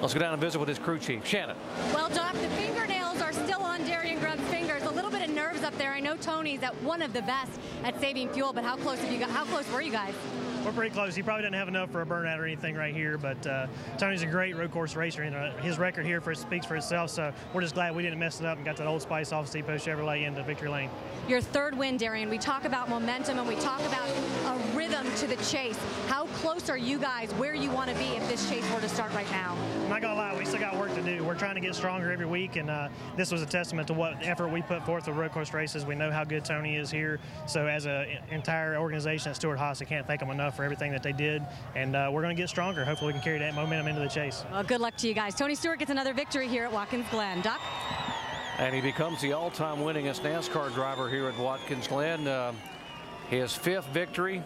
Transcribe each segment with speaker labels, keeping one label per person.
Speaker 1: Let's go down and visit with his crew chief, Shannon.
Speaker 2: Well, Doc, the fingernails are still on Darian Grubb's fingers. A little bit of nerves up there. I know Tony's at one of the best at saving fuel, but how close were you guys?
Speaker 3: We're pretty close. He probably doesn't have enough for a burnout or anything right here, but Tony's a great road course racer, and his record here speaks for itself, so we're just glad we didn't mess it up and got that Old Spice off Depot Chevrolet into victory lane.
Speaker 2: Your third win, Darian. We talk about momentum and we talk about a rhythm to the chase. How close are you guys where you want to be if this chase were to start right now?
Speaker 3: I'm not going to lie, we still got work to do. We're trying to get stronger every week, and this was a testament to what effort we put forth with road course races. We know how good Tony is here, so as an entire organization at Stewart-Haas, I can't thank them enough for everything that they did, and we're going to get stronger. Hopefully we can carry that momentum into the chase.
Speaker 2: Well, good luck to you guys. Tony Stewart gets another victory here at Watkins Glen. Doc?
Speaker 1: And he becomes the all-time winningest NASCAR driver here at Watkins Glen. His 5th victory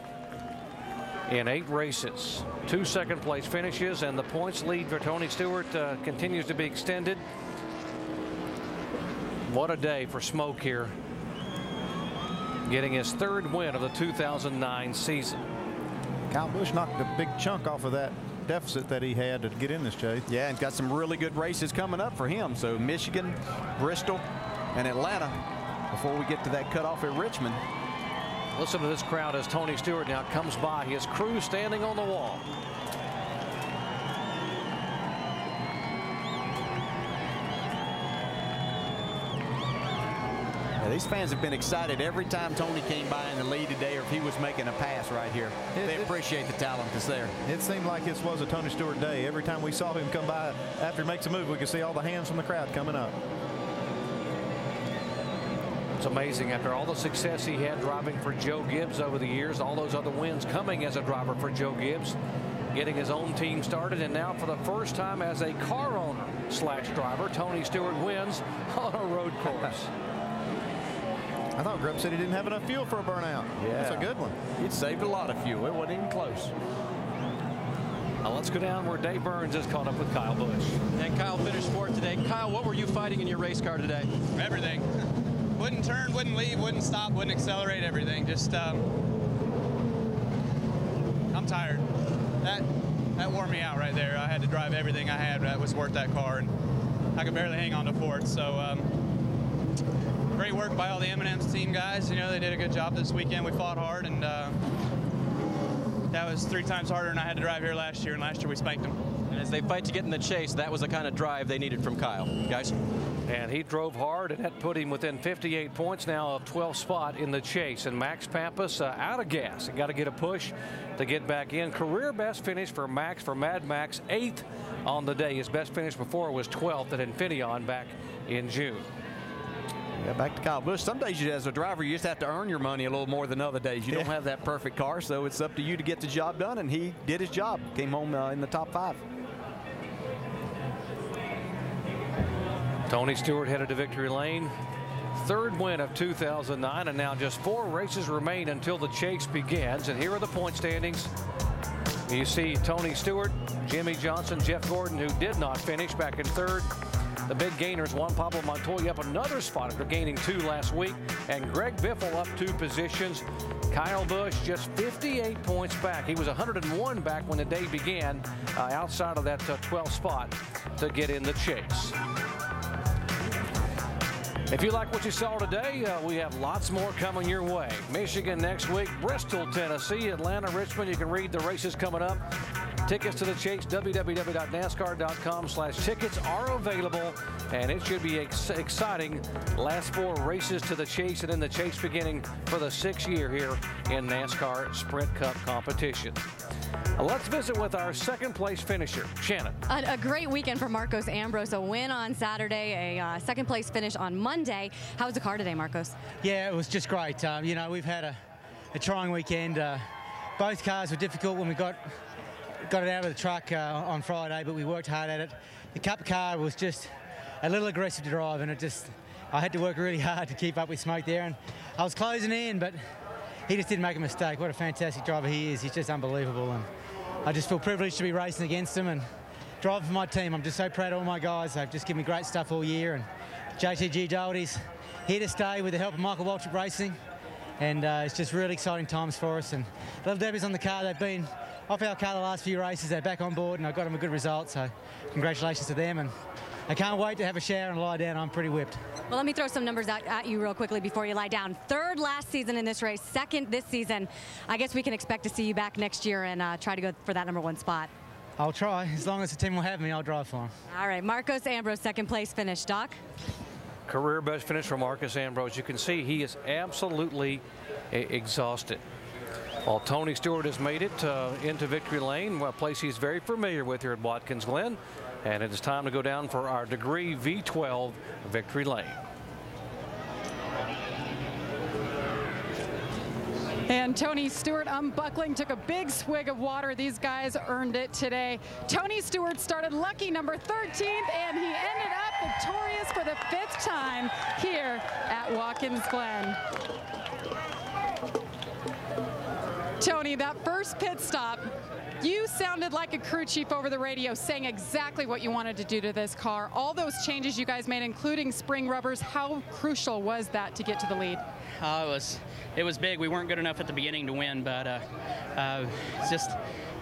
Speaker 1: in 8 races. 2 second-place finishes, and the points lead for Tony Stewart continues to be extended. What a day for Smoke here, getting his 3rd win of the 2009 season.
Speaker 4: Kyle Busch knocked a big chunk off of that deficit that he had to get in this chase.
Speaker 5: Yeah, and got some really good races coming up for him. So Michigan, Bristol, and Atlanta before we get to that cutoff at Richmond.
Speaker 1: Listen to this crowd as Tony Stewart now comes by his crew standing on the wall.
Speaker 5: Yeah, these fans have been excited every time Tony came by in the lead today, or if he was making a pass right here. They appreciate the talent that's there.
Speaker 4: It seemed like this was a Tony Stewart day. Every time we saw him come by after he makes a move, we could see all the hands from the crowd coming up.
Speaker 1: It's amazing, after all the success he had driving for Joe Gibbs over the years, all those other wins coming as a driver for Joe Gibbs, getting his own team started, and now for the first time as a car owner / driver, Tony Stewart wins on a road course.
Speaker 4: I thought Grubb said he didn't have enough fuel for a burnout.
Speaker 5: Yeah.
Speaker 4: That's a good one.
Speaker 5: It saved a lot of fuel. It wasn't even close.
Speaker 1: Now let's go down where Dave Burns is caught up with Kyle Busch.
Speaker 6: And Kyle finished 4th today. Kyle, what were you fighting in your race car today?
Speaker 7: Everything. Wouldn't turn, wouldn't leave, wouldn't stop, wouldn't accelerate, everything. Just, I'm tired. That wore me out right there. I had to drive everything I had that was worth that car, and I could barely hang on to 4th. So great work by all the M&M's team guys. You know, they did a good job this weekend. We fought hard, and that was 3 times harder than I had to drive here last year, and last year we spanked them.
Speaker 6: And as they fight to get in the chase, that was the kind of drive they needed from Kyle. Guys?
Speaker 1: And he drove hard, and that put him within 58 points now of 12th spot in the chase. And Max Pappas out of gas and got to get a push to get back in. Career best finish for Max, for Mad Max, 8th on the day. His best finish before was 12th at Infineon back in June.
Speaker 5: Yeah, back to Kyle Busch. Some days as a driver, you just have to earn your money a little more than other days. You don't have that perfect car, so it's up to you to get the job done, and he did his job. Came home in the top 5.
Speaker 1: Tony Stewart headed to victory lane. 3rd win of 2009, and now just 4 races remain until the chase begins. And here are the point standings. You see Tony Stewart, Jimmy Johnson, Jeff Gordon, who did not finish, back in 3rd. The big gainers, Juan Pablo Montoya up another spot after gaining 2 last week, and Greg Biffle up 2 positions. Kyle Busch just 58 points back. He was 101 back when the day began, outside of that 12th spot to get in the chase. If you like what you saw today, we have lots more coming your way. Michigan next week, Bristol, Tennessee, Atlanta, Richmond. You can read the races coming up. Tickets to the chase, www.nascar.com/tickets are available, and it should be exciting. Last 4 races to the chase, and then the chase beginning for the 6th year here in NASCAR Sprint Cup competition. Let's visit with our 2nd place finisher, Shannon.
Speaker 2: A great weekend for Marcos Ambrose. A win on Saturday, a 2nd place finish on Monday. How was the car today, Marcos?
Speaker 8: Yeah, it was just great. You know, we've had a trying weekend. Both cars were difficult when we got it out of the truck on Friday, but we worked hard at it. The Cup car was just a little aggressive to drive, and I had to work really hard to keep up with Smoke there, and I was closing in, but he just didn't make a mistake. What a fantastic driver he is. He's just unbelievable, and I just feel privileged to be racing against him and driving for my team. I'm just so proud of all my guys. They've just given me great stuff all year, and JTG Doherty's here to stay with the help of Michael Waltrip Racing, and it's just really exciting times for us. And Little Debbie's on the car. They've been off our car the last few races. They're back on board, and I got them a good result. So congratulations to them, and I can't wait to have a shower and lie down. I'm pretty whipped.
Speaker 2: Well, let me throw some numbers at you real quickly before you lie down. 3rd last season in this race, 2nd this season. I guess we can expect to see you back next year and try to go for that #1 spot.
Speaker 8: I'll try. As long as the team will have me, I'll drive for them.
Speaker 2: All right, Marcos Ambrose, 2nd place finish. Doc?
Speaker 1: Career best finish for Marcos Ambrose. You can see he is absolutely exhausted. While Tony Stewart has made it into victory lane, a place he's very familiar with here at Watkins Glen. And it is time to go down for our Degree V12 victory lane.
Speaker 9: And Tony Stewart unbuckling, took a big swig of water. These guys earned it today. Tony Stewart started lucky number 13th, and he ended up victorious for the 5th time here at Watkins Glen. Tony, that first pit stop, you sounded like a crew chief over the radio, saying exactly what you wanted to do to this car. All those changes you guys made, including spring rubbers, how crucial was that to get to the lead?
Speaker 10: It was big. We weren't good enough at the beginning to win, but just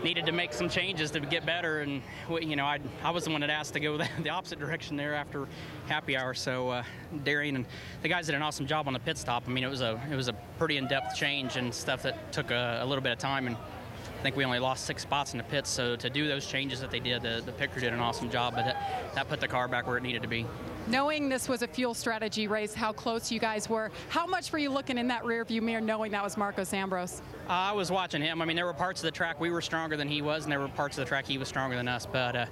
Speaker 10: needed to make some changes to get better. And I was the one that asked to go the opposite direction there after happy hour. So Darian and the guys did an awesome job on the pit stop. I mean, it was a pretty in-depth change and stuff that took a little bit of time. And I think we only lost 6 spots in the pits, so to do those changes that they did, the pit crew did an awesome job, but that put the car back where it needed to be.
Speaker 9: Knowing this was a fuel strategy race, how close you guys were, how much were you looking in that rear view mirror knowing that was Marcos Ambrose?
Speaker 10: I was watching him. I mean, there were parts of the track we were stronger than he was, and there were parts of the track he was stronger than us, but I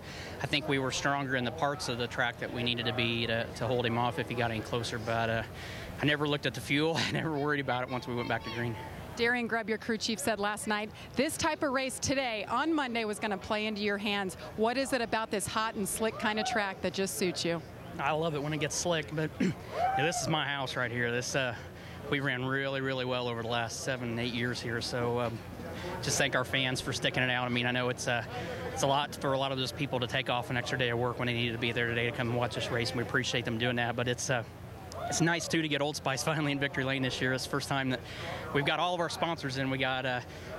Speaker 10: think we were stronger in the parts of the track that we needed to be to hold him off if he got any closer, but I never looked at the fuel. I never worried about it once we went back to green.
Speaker 9: Darian Grubb, your crew chief, said last night, this type of race today, on Monday, was going to play into your hands. What is it about this hot and slick kind of track that just suits you?
Speaker 10: I love it when it gets slick, but this is my house right here. We ran really, really well over the last 7, 8 years here, so just thank our fans for sticking it out. I mean, I know it's a lot for a lot of those people to take off an extra day of work when they needed to be there today to come and watch this race, and we appreciate them doing that, but it's nice, too, to get Old Spice finally in victory lane this year. It's the first time that we've got all of our sponsors in. We got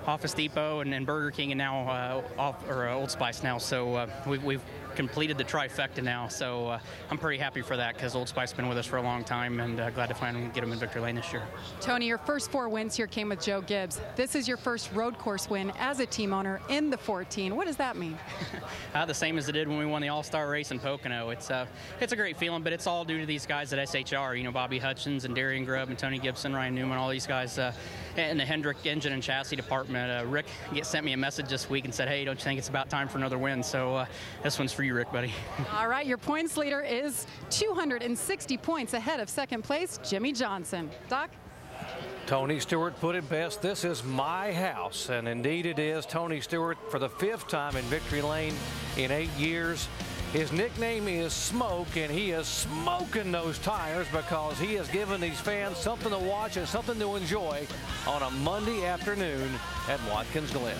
Speaker 10: Office Depot and Burger King and now Old Spice now. So we've completed the trifecta now. So I'm pretty happy for that because Old Spice has been with us for a long time, and glad to finally get them in victory lane this year.
Speaker 9: Tony, your first 4 wins here came with Joe Gibbs. This is your first road course win as a team owner in the 14. What does that mean?
Speaker 10: The same as it did when we won the All-Star race in Pocono. It's a great feeling, but it's all due to these guys at SHR. You know, Bobby Hutchins and Darian Grubb and Tony Gibson, Ryan Newman, all these guys in the Hendrick engine and chassis department. Rick sent me a message this week and said, hey, don't you think it's about time for another win? So this one's for you, Rick, buddy.
Speaker 9: All right, your points leader is 260 points ahead of second place, Jimmy Johnson. Doc?
Speaker 1: Tony Stewart put it best. This is my house, and indeed it is. Tony Stewart for the 5th time in victory lane in 8 years. His nickname is Smoke, and he is smoking those tires because he has given these fans something to watch and something to enjoy on a Monday afternoon at Watkins Glen.